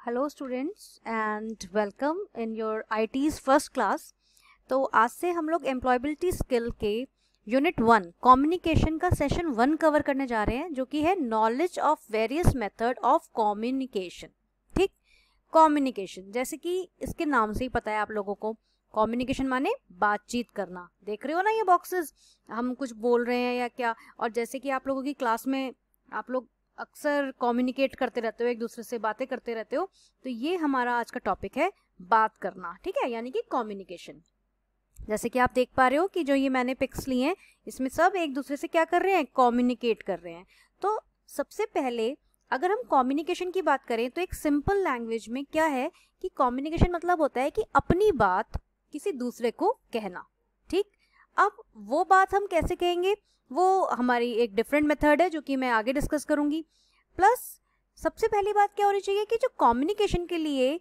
Hello students and welcome in your ITs first class. तो आज से हम लोग एम्प्लॉयबिलिटी स्किल के यूनिट 1 कम्युनिकेशन का सेशन 1 कवर करने जा रहे हैं, जो कि है knowledge of various method of communication. ठीक, कम्युनिकेशन जैसे कि इसके नाम से ही पता है आप लोगों को, कम्युनिकेशन माने बातचीत करना। देख रहे हो ना ये बॉक्सेस, हम कुछ बोल रहे हैं या क्या। और जैसे कि आप लोगों की क्लास में आप लोग अक्सर कम्युनिकेट करते रहते हो, एक दूसरे से बातें करते रहते हो, तो ये हमारा आज का टॉपिक है बात करना। ठीक है, यानी कि कम्युनिकेशन। जैसे कि आप देख पा रहे हो कि जो ये मैंने पिक्स लिए हैं, इसमें सब एक दूसरे से क्या कर रहे हैं, कम्युनिकेट कर रहे हैं। तो सबसे पहले अगर हम कम्युनिकेशन की बात करें तो एक सिंपल लैंग्वेज में क्या है कि कम्युनिकेशन मतलब होता है कि अपनी बात किसी दूसरे को कहना। ठीक, अब वो बात हम कैसे कहेंगे, वो हमारी एक डिफरेंट मेथड है जो कि मैं आगे डिस्कस करूंगी। प्लस सबसे पहली बात क्या होनी चाहिए कि जो कम्युनिकेशन के लिए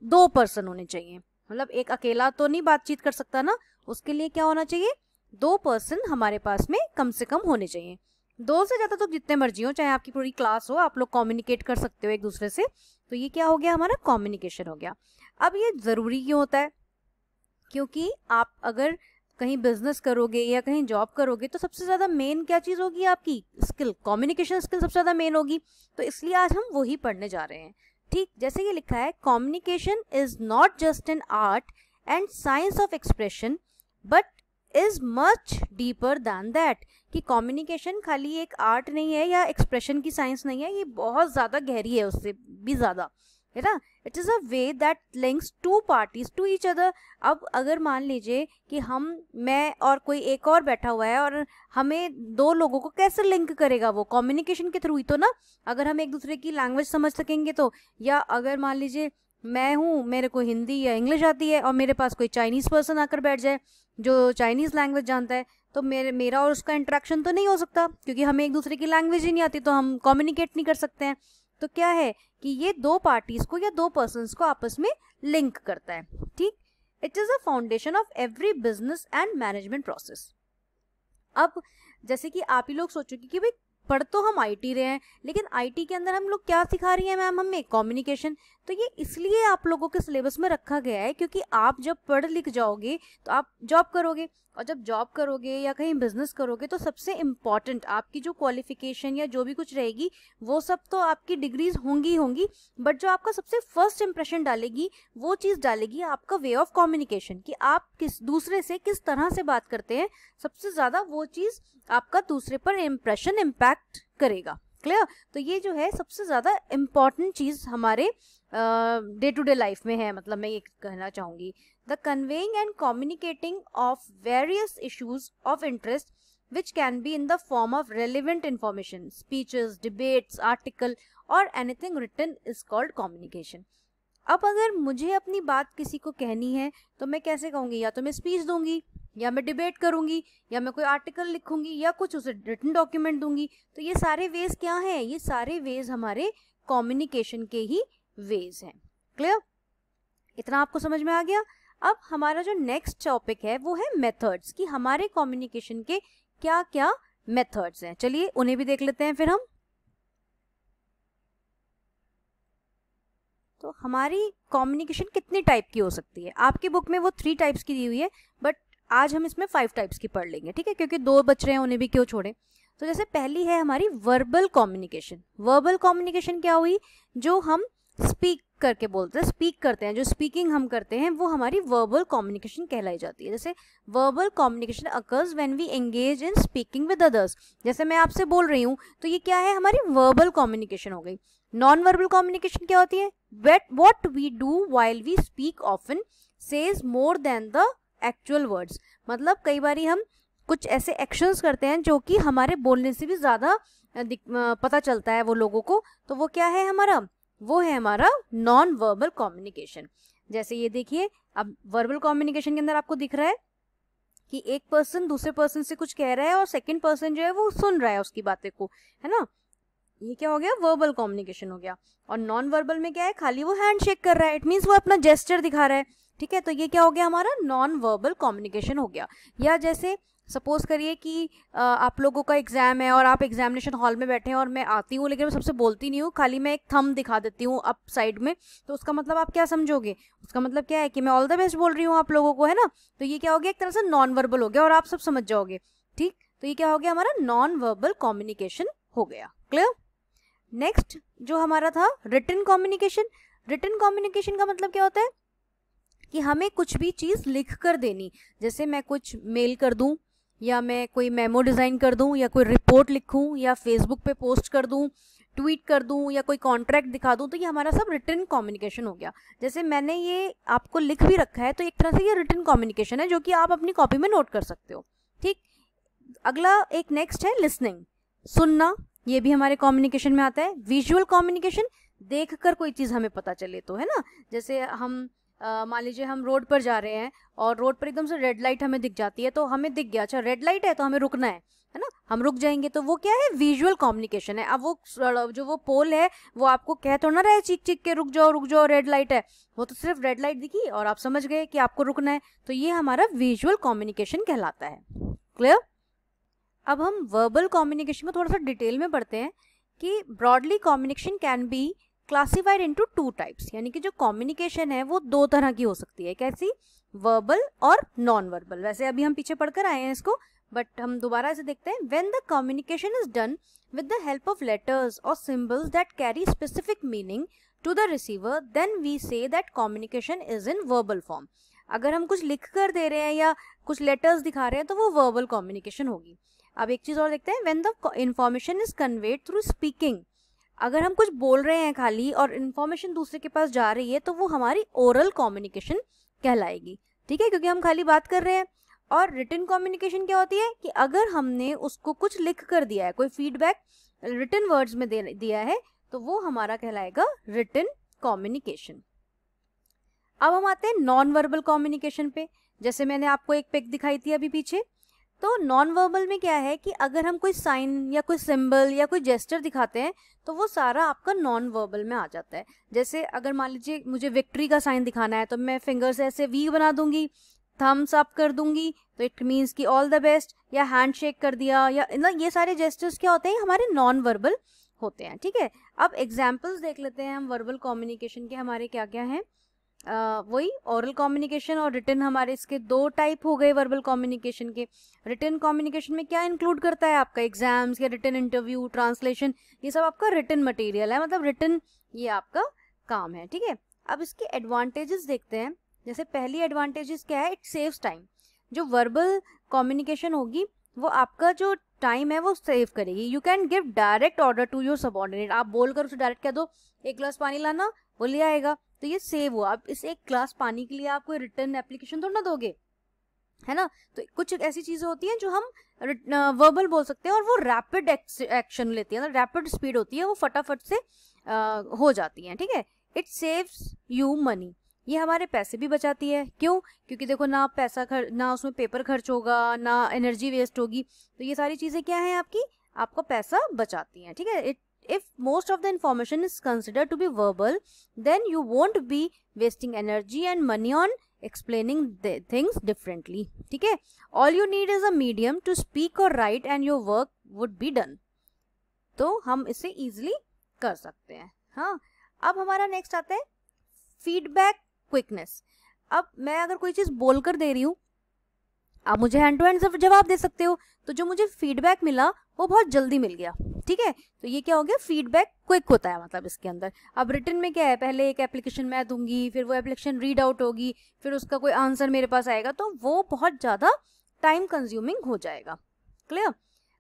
2 पर्सन होने चाहिए, मतलब एक अकेला तो नहीं बातचीत कर सकता ना, उसके लिए क्या होना चाहिए, 2 पर्सन हमारे पास में कम से कम होने चाहिए। 2 से ज़्यादा तो जितने मर्जी हो, चाहे आपकी पूरी क्लास हो, आप लोग कम्युनिकेट कर सकते हो एक दूसरे से। तो ये क्या हो गया, हमारा कम्युनिकेशन हो गया। अब ये ज़रूरी क्यों होता है, क्योंकि आप अगर कहीं बिजनेस करोगे या कहीं जॉब करोगे तो सबसे ज़्यादा मेन क्या चीज़ होगी, आपकी स्किल, कम्युनिकेशन स्किल सबसे ज़्यादा मेन होगी। तो इसलिए आज हम वही पढ़ने जा रहे हैं। ठीक, जैसे ये लिखा है, communication is not just an art and science of expression but is much deeper than that. कि कम्युनिकेशन खाली एक आर्ट नहीं है या एक्सप्रेशन की साइंस नहीं है, ये बहुत ज़्यादा गहरी है, उससे भी ज़्यादा है ना। It is a way that links 2 parties to each other. अब अगर मान लीजिए कि मैं और कोई एक और बैठा हुआ है और हमें 2 लोगों को कैसे लिंक करेगा, वो कम्युनिकेशन के थ्रू ही तो ना। अगर हम एक दूसरे की लैंग्वेज समझ सकेंगे तो, या अगर मान लीजिए मैं हूँ, मेरे को हिंदी या इंग्लिश आती है और मेरे पास कोई चाइनीज़ पर्सन आकर बैठ जाए जो चाइनीज़ लैंग्वेज जानता है, तो मेरा और उसका इंटरेक्शन तो नहीं हो सकता, क्योंकि हमें एक दूसरे की लैंग्वेज ही नहीं आती, तो हम कम्युनिकेट नहीं कर सकते हैं। तो क्या है कि ये 2 पार्टीज को या 2 पर्सन्स को आपस में लिंक करता है। ठीक, it is a foundation of every business and management process. अब जैसे कि आप ही लोग सोचोगे कि भाई पढ़ तो हम आईटी रहे हैं, लेकिन आईटी के अंदर हम लोग क्या सिखा रही हैं मैम, हमें कम्युनिकेशन। तो ये इसलिए आप लोगों के सिलेबस में रखा गया है, क्योंकि आप जब पढ़ लिख जाओगे तो आप जॉब करोगे, और जब जॉब करोगे या कहीं बिजनेस करोगे तो सबसे इम्पॉर्टेंट आपकी जो क्वालिफिकेशन या जो भी कुछ रहेगी, वो सब तो आपकी डिग्रीज होंगी, बट जो आपका सबसे फर्स्ट इंप्रेशन डालेगी, वो चीज़ डालेगी आपका वे ऑफ कम्युनिकेशन, कि आप किस दूसरे से किस तरह से बात करते हैं। सबसे ज़्यादा वो चीज़ आपका दूसरे पर इम्प्रेशन इम्पैक्ट करेगा। क्लियर? तो ये जो है सबसे ज़्यादा इम्पॉर्टेंट चीज़ हमारे डे टू डे लाइफ में है, मतलब मैं ये कहना चाहूँगी। The conveying and communicating of various issues of interest which can be in the form of relevant information, speeches, debates, article or anything written is called communication. अब अगर मुझे अपनी बात किसी को कहनी है तो मैं कैसे कहूँगी, या तो मैं स्पीच दूंगी, या मैं डिबेट करूंगी, या मैं कोई आर्टिकल लिखूंगी, या कुछ उसे रिटन डॉक्यूमेंट दूंगी। तो ये सारे वेज क्या हैं, ये सारे वेज हमारे कम्युनिकेशन के ही वेज हैं। क्लियर? इतना आपको समझ में आ गया। अब हमारा जो नेक्स्ट टॉपिक है वो है मेथड्स, कि हमारे कम्युनिकेशन के क्या क्या मेथड्स हैं। चलिए उन्हें भी देख लेते हैं फिर हम। तो हमारी कम्युनिकेशन कितनी टाइप की हो सकती है, आपकी बुक में वो 3 टाइप्स की दी हुई है, बट आज हम इसमें 5 टाइप्स की पढ़ लेंगे। ठीक है, क्योंकि 2 बच रहे हैं, उन्हें भी क्यों छोड़े। तो जैसे पहली है हमारी वर्बल कम्युनिकेशन। वर्बल कम्युनिकेशन क्या हुई, जो हम स्पीक करके बोलते हैं, स्पीक करते हैं, जो स्पीकिंग हम करते हैं, वो हमारी वर्बल कम्युनिकेशन कहलाई जाती है। जैसे verbal communication occurs when we engage in speaking with others. जैसे मैं आपसे बोल रही हूँ तो ये क्या है, हमारी वर्बल कम्युनिकेशन हो गई। नॉन वर्बल कम्युनिकेशन क्या होती है, what we do while we speak often says more than the actual words। मतलब कई बारी हम कुछ ऐसे एक्शंस करते हैं जो कि हमारे बोलने से भी ज़्यादा पता चलता है वो लोगों को, तो वो क्या है हमारा, वो है हमारा नॉन वर्बल कम्युनिकेशन। जैसे ये देखिए, अब वर्बल कम्युनिकेशन के अंदर आपको दिख रहा है कि एक पर्सन दूसरे पर्सन से कुछ कह रहा है और सेकंड पर्सन जो है वो सुन रहा है उसकी बातें को, है ना। ये क्या हो गया, वर्बल कम्युनिकेशन हो गया। और नॉन वर्बल में क्या है, खाली वो हैंड शेक कर रहा है, इट मीन्स वो अपना जेस्चर दिखा रहा है। ठीक है, तो ये क्या हो गया, हमारा नॉन वर्बल कम्युनिकेशन हो गया। या जैसे सपोज करिए कि आप लोगों का एग्जाम है और आप एग्जामिनेशन हॉल में बैठे हैं और मैं आती हूँ लेकिन मैं सबसे बोलती नहीं हूँ, खाली मैं एक थंब दिखा देती हूँ अप साइड में, तो उसका मतलब आप क्या समझोगे? उसका मतलब क्या है कि मैं ऑल द बेस्ट बोल रही हूँ आप लोगों को, है ना। तो ये क्या हो गया, एक तरह से नॉन वर्बल हो गया और आप सब समझ जाओगे, ठीक। तो ये क्या हो गया, हमारा नॉन वर्बल कम्युनिकेशन हो गया। क्लियर। नेक्स्ट जो हमारा था रिटन कम्युनिकेशन। रिटन कम्युनिकेशन का मतलब क्या होता है कि हमें कुछ भी चीज़ लिख कर देनी, जैसे मैं कुछ मेल कर दूं, या मैं कोई मेमो डिज़ाइन कर दूं, या कोई रिपोर्ट लिखूं, या फेसबुक पे पोस्ट कर दूं, ट्वीट कर दूं, या कोई कॉन्ट्रैक्ट दिखा दूं, तो ये हमारा सब रिटन कम्युनिकेशन हो गया। जैसे मैंने ये आपको लिख भी रखा है तो एक तरह से ये रिटन कम्युनिकेशन है जो कि आप अपनी कॉपी में नोट कर सकते हो, ठीक। अगला एक नेक्स्ट है लिसनिंग, सुनना, ये भी हमारे कम्युनिकेशन में आता है। विजुअल कम्युनिकेशन, देख कर कोई चीज़ हमें पता चले तो, है ना। जैसे हम मान लीजिए हम रोड पर जा रहे हैं और रोड पर एकदम से रेड लाइट हमें दिख जाती है, तो हमें दिख गया अच्छा रेड लाइट है तो हमें रुकना है ना, हम रुक जाएंगे, तो वो क्या है, विजुअल कम्युनिकेशन है। अब वो जो वो पोल है वो आपको कह तो ना रहे चीख चीख के रुक जाओ रेड लाइट है, वो तो सिर्फ रेड लाइट दिखी और आप समझ गए कि आपको रुकना है, तो ये हमारा विजुअल कम्युनिकेशन कहलाता है। क्लियर। अब हम वर्बल कम्युनिकेशन में थोड़ा सा डिटेल में पढ़ते हैं कि broadly communication can be classified into 2 types, यानी कि जो कम्युनिकेशन है वो 2 तरह की हो सकती है। कैसी? वर्बल और नॉन वर्बल। वैसे अभी हम पीछे पढ़कर आए हैं इसको, बट हम दोबारा इसे देखते हैं। When the communication is done with the help of letters और symbols that carry specific meaning to the receiver, then we say that communication is in verbal form. अगर हम कुछ लिख कर दे रहे हैं या कुछ लेटर्स दिखा रहे हैं तो वो वर्बल कम्युनिकेशन होगी। अब एक चीज और देखते हैं, when the information is conveyed through speaking. अगर हम कुछ बोल रहे हैं खाली और इन्फॉर्मेशन दूसरे के पास जा रही है तो वो हमारी ओरल कम्युनिकेशन कहलाएगी, ठीक है, क्योंकि हम खाली बात कर रहे हैं। और रिटन कम्युनिकेशन क्या होती है कि अगर हमने उसको कुछ लिख कर दिया है, कोई फीडबैक रिटन वर्ड्स में दिया है, तो वो हमारा कहलाएगा रिटन कम्युनिकेशन। अब हम आते हैं नॉन वर्बल कम्युनिकेशन पे। जैसे मैंने आपको एक पिक दिखाई थी अभी पीछे, तो नॉन वर्बल में क्या है कि अगर हम कोई साइन या कोई सिंबल या कोई जेस्चर दिखाते हैं तो वो सारा आपका नॉन वर्बल में आ जाता है। जैसे अगर मान लीजिए मुझे विक्ट्री का साइन दिखाना है तो मैं फिंगर से ऐसे वी बना दूंगी, थम्स अप कर दूंगी, तो इट मीन्स कि ऑल द बेस्ट, या हैंड शेक कर दिया, या ये सारे जेस्चर्स क्या होते हैं, हमारे नॉन वर्बल होते हैं, ठीक है। अब एग्जाम्पल्स देख लेते हैं हम वर्बल कम्युनिकेशन के, हमारे क्या क्या हैं। वही ओरल कम्युनिकेशन और रिटन, हमारे इसके 2 टाइप हो गए वर्बल कम्युनिकेशन के। रिटन कम्युनिकेशन में क्या इंक्लूड करता है, आपका एग्जाम्स या रिटन इंटरव्यू, ट्रांसलेशन, ये सब आपका रिटन मटेरियल है, मतलब रिटन ये आपका काम है, ठीक है। अब इसके एडवांटेजेस देखते हैं। जैसे पहली एडवांटेजेस क्या है, इट सेव्स टाइम। जो वर्बल कम्युनिकेशन होगी वो आपका जो टाइम है वो सेव करेगी। You can give direct order to your subordinate, आप बोलकर उसे डायरेक्ट कह दो 1 ग्लास पानी लाना, वो ले आएगा, तो ये सेव हुआ। अब इस 1 ग्लास पानी के लिए आप कोई रिटर्न एप्लीकेशन तो ना दोगे, है ना। तो कुछ ऐसी चीजें होती हैं जो हम वर्बल बोल सकते हैं और वो रैपिड एक्शन लेती है, रैपिड स्पीड होती है, वो फटाफट से हो जाती हैं, ठीक है। इट सेव्स यू मनी, ये हमारे पैसे भी बचाती है। क्यों? क्योंकि देखो ना पैसा ना उसमें पेपर खर्च होगा, ना एनर्जी वेस्ट होगी, तो ये सारी चीजें क्या है आपकी, आपको पैसा बचाती हैं, ठीक है। If most of the information is considered to be verbal, then you won't be wasting energy and money on explaining the things differently, ठीक है। All you need is a medium to speak or write and your work would be done. तो हम इसे easily कर सकते हैं। हाँ, अब हमारा नेक्स्ट आता है फीडबैक क्विकनेस। अब मैं अगर कोई चीज़ बोलकर दे रही हूँ, आप मुझे हैंड टू हैंड से जवाब दे सकते हो, तो जो मुझे फीडबैक मिला वो बहुत जल्दी मिल गया, ठीक है। तो ये क्या हो गया, फीडबैक क्विक होता है, मतलब इसके अंदर। अब रिटन में क्या है, पहले एक एप्लीकेशन मैं दूंगी, फिर वो एप्लीकेशन रीड आउट होगी, फिर उसका कोई आंसर मेरे पास आएगा, तो वो बहुत ज़्यादा टाइम कंज्यूमिंग हो जाएगा। क्लियर।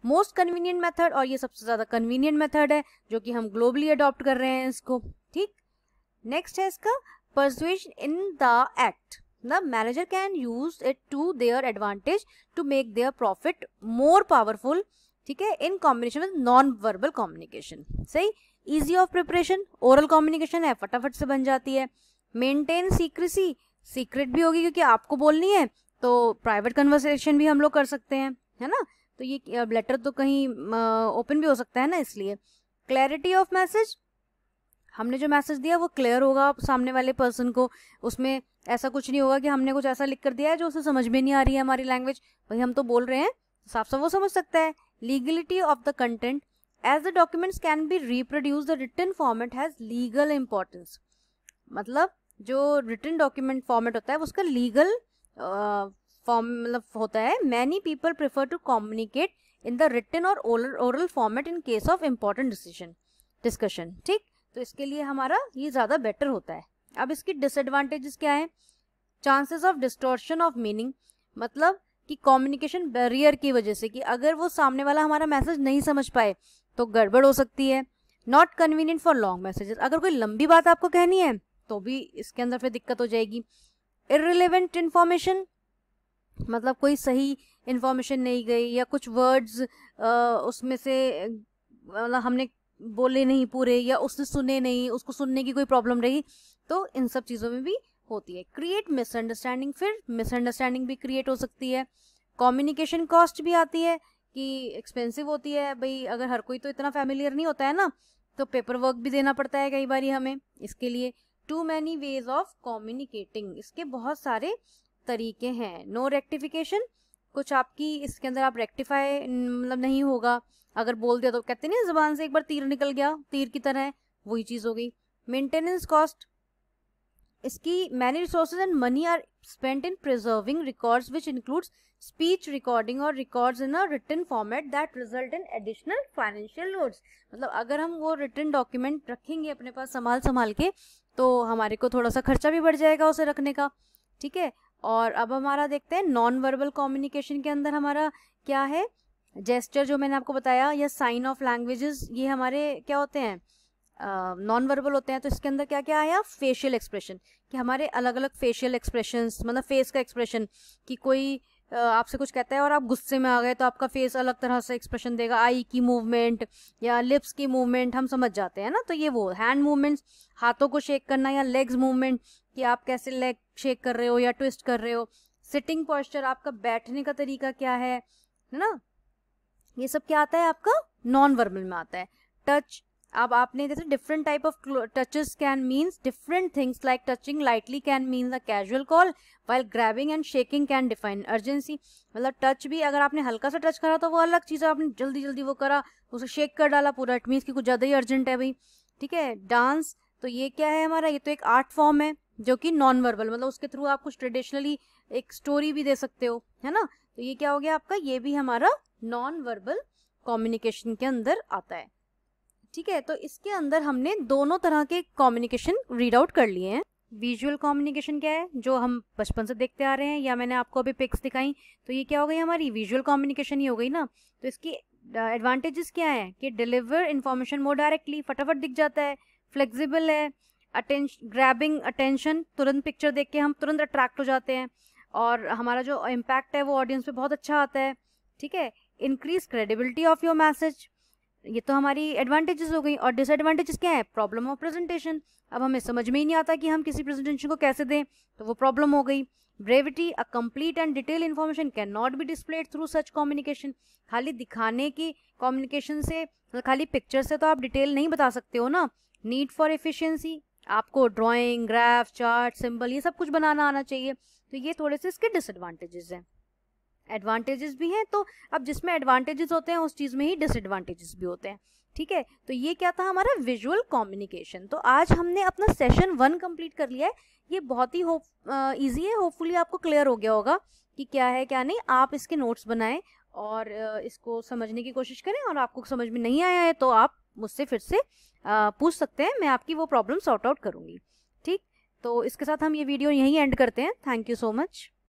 मोस्ट कन्वीनियंट मेथड, और ये सबसे ज़्यादा कन्वीनियंट मेथड है जो कि हम ग्लोबली अडॉप्ट कर रहे हैं इसको, ठीक। नेक्स्ट है इसका persuasion in the act. The manager can use it to their advantage to make their profit more powerful, ठीक है, in combination with non-verbal communication। सही। easy of preparation, oral communication है, फटाफट से बन जाती है। maintain secrecy, secret भी होगी क्योंकि आपको बोलनी है, तो private conversation भी हम लोग कर सकते हैं, है ना। तो ये लेटर तो कहीं ओपन भी हो सकता है ना, इसलिए। clarity of message, हमने जो मैसेज दिया वो क्लियर होगा सामने वाले पर्सन को, उसमें ऐसा कुछ नहीं होगा कि हमने कुछ ऐसा लिख कर दिया है जो उसे समझ में नहीं आ रही है हमारी लैंग्वेज, भाई हम तो बोल रहे हैं, साफ साफ वो समझ सकता है। Legality of the content, as the documents can be reproduce the written format has legal importance. मतलब जो रिटन डॉक्यूमेंट फॉर्मेट होता है उसका लीगल फॉर्म मतलब होता है। Many people prefer to communicate in the written और oral format in case of important discussion. ठीक, तो इसके लिए हमारा ये ज़्यादा बेटर होता है। अब इसकी डिसएडवांटेजेस क्या है? Chances of distortion of meaning, मतलब कि कम्युनिकेशन बैरियर की वजह से कि अगर वो सामने वाला हमारा मैसेज नहीं समझ पाए तो गड़बड़ हो सकती है। Not convenient for long messages, अगर कोई लंबी बात आपको कहनी है तो भी इसके अंदर फिर दिक्कत हो जाएगी। इररिलेवेंट इन्फॉर्मेशन, मतलब कोई सही इन्फॉर्मेशन नहीं गई या कुछ वर्ड्स उसमें से मतलब हमने बोले नहीं पूरे या उसने सुने नहीं, उसको सुनने की कोई प्रॉब्लम रही, तो इन सब चीज़ों में भी होती है। क्रिएट मिसअंडरस्टैंडिंग, फिर मिसअंडरस्टैंडिंग भी क्रिएट हो सकती है। कम्युनिकेशन कॉस्ट भी आती है कि एक्सपेंसिव होती है, भाई अगर हर कोई तो इतना फैमिलियर नहीं होता है ना, तो पेपर वर्क भी देना पड़ता है कई बार हमें इसके लिए। Too many ways of communicating, इसके बहुत सारे तरीके हैं। नो रेक्टिफिकेशन, कुछ आपकी इसके अंदर आप रेक्टिफाई मतलब नहीं होगा, अगर बोल दिया तो कहते नहीं जुबान से एक बार तीर निकल गया, तीर की तरह वही चीज़ हो गई। मेंटेनेंस कॉस्ट, इसकी many resources and money are spent in preserving records which includes speech recording और records in a written format that result in additional financial loads. मतलब अगर हम वो रिटन डॉक्यूमेंट रखेंगे अपने पास संभाल के तो हमारे को थोड़ा सा खर्चा भी बढ़ जाएगा उसे रखने का। ठीक है, और अब हमारा देखते हैं नॉन वर्बल कम्युनिकेशन के अंदर हमारा क्या है। जेस्चर जो मैंने आपको बताया या साइन ऑफ लैंग्वेजेस, ये हमारे क्या होते हैं, नॉन वर्बल होते हैं। तो इसके अंदर क्या क्या आया? फेशियल एक्सप्रेशन, कि हमारे अलग अलग फेशियल एक्सप्रेशंस, मतलब फेस का एक्सप्रेशन, कि कोई आपसे कुछ कहता है और आप गुस्से में आ गए तो आपका फेस अलग तरह से एक्सप्रेशन देगा। आई की मूवमेंट या लिप्स की मूवमेंट हम समझ जाते हैं ना, तो ये वो हैंड मूवमेंट्स, हाथों को शेक करना या लेग्स मूवमेंट, कि आप कैसे लेग शेक कर रहे हो या ट्विस्ट कर रहे हो। सिटिंग पोस्चर, आपका बैठने का तरीका क्या है ना, ये सब क्या आता है आपका नॉन वर्बल में आता है। टच, अब आपने जैसे different type of touches can means different things, like touching lightly can mean a casual call while grabbing and shaking can define urgency. मतलब टच भी अगर आपने हल्का सा टच करा तो वो अलग चीज़ है, आपने जल्दी जल्दी वो करा, उसे शेक कर डाला पूरा, इट मीन्स कि कुछ ज़्यादा ही अर्जेंट है भाई। ठीक है, डांस, तो ये क्या है हमारा, ये तो एक आर्ट फॉर्म है जो कि नॉन वर्बल, मतलब उसके थ्रू आप कुछ ट्रेडिशनली एक स्टोरी भी दे सकते हो, है ना। तो ये क्या हो गया आपका, ये भी हमारा नॉन वर्बल कम्युनिकेशन के अंदर आता है। ठीक है, तो इसके अंदर हमने दोनों तरह के कम्युनिकेशन रीड आउट कर लिए हैं। विजुअल कम्युनिकेशन क्या है, जो हम बचपन से देखते आ रहे हैं, या मैंने आपको अभी पिक्स दिखाई, तो ये क्या हो गई हमारी विजुअल कम्युनिकेशन ही हो गई ना। तो इसकी एडवांटेजेस क्या है कि डिलीवर इन्फॉर्मेशन मोर डायरेक्टली, फटाफट दिख जाता है, फ्लेक्सिबल है, ग्रैबिंग अटेंशन, तुरंत पिक्चर देख के हम तुरंत अट्रैक्ट हो जाते हैं, और हमारा जो इम्पैक्ट है वो ऑडियंस पे बहुत अच्छा आता है। ठीक है, increase credibility of your message, ये तो हमारी एडवांटेजेस हो गई। और डिसएडवांटेजेस क्या है, प्रॉब्लम ऑफ प्रेजेंटेशन, अब हमें समझ में ही नहीं आता कि हम किसी प्रेजेंटेशन को कैसे दें, तो वो प्रॉब्लम हो गई। Brevity, a complete and detail information can not be displayed through such communication, खाली दिखाने की कम्युनिकेशन से, खाली पिक्चर से तो आप डिटेल नहीं बता सकते हो ना। नीड फॉर एफिशिएंसी, आपको ड्राइंग, ग्राफ, चार्ट, सिंबल, ये सब कुछ बनाना आना चाहिए। तो ये थोड़े से इसके डिसएडवांटेजेस हैं। एडवांटेजेस भी हैं, तो अब जिसमें एडवांटेजेस होते हैं उस चीज़ में ही डिसएडवांटेजेस भी होते हैं। ठीक है, तो ये क्या था हमारा विजुअल कम्युनिकेशन। तो आज हमने अपना सेशन 1 कंप्लीट कर लिया है। ये बहुत ही ईजी है, होपफुली आपको क्लियर हो गया होगा कि क्या है क्या नहीं। आप इसके नोट्स बनाएं और इसको समझने की कोशिश करें, और आपको समझ में नहीं आया है तो आप मुझसे फिर से पूछ सकते हैं, मैं आपकी वो प्रॉब्लम सॉर्ट आउट करूँगी। ठीक, तो इसके साथ हम ये वीडियो यहीं एंड करते हैं। Thank you so much.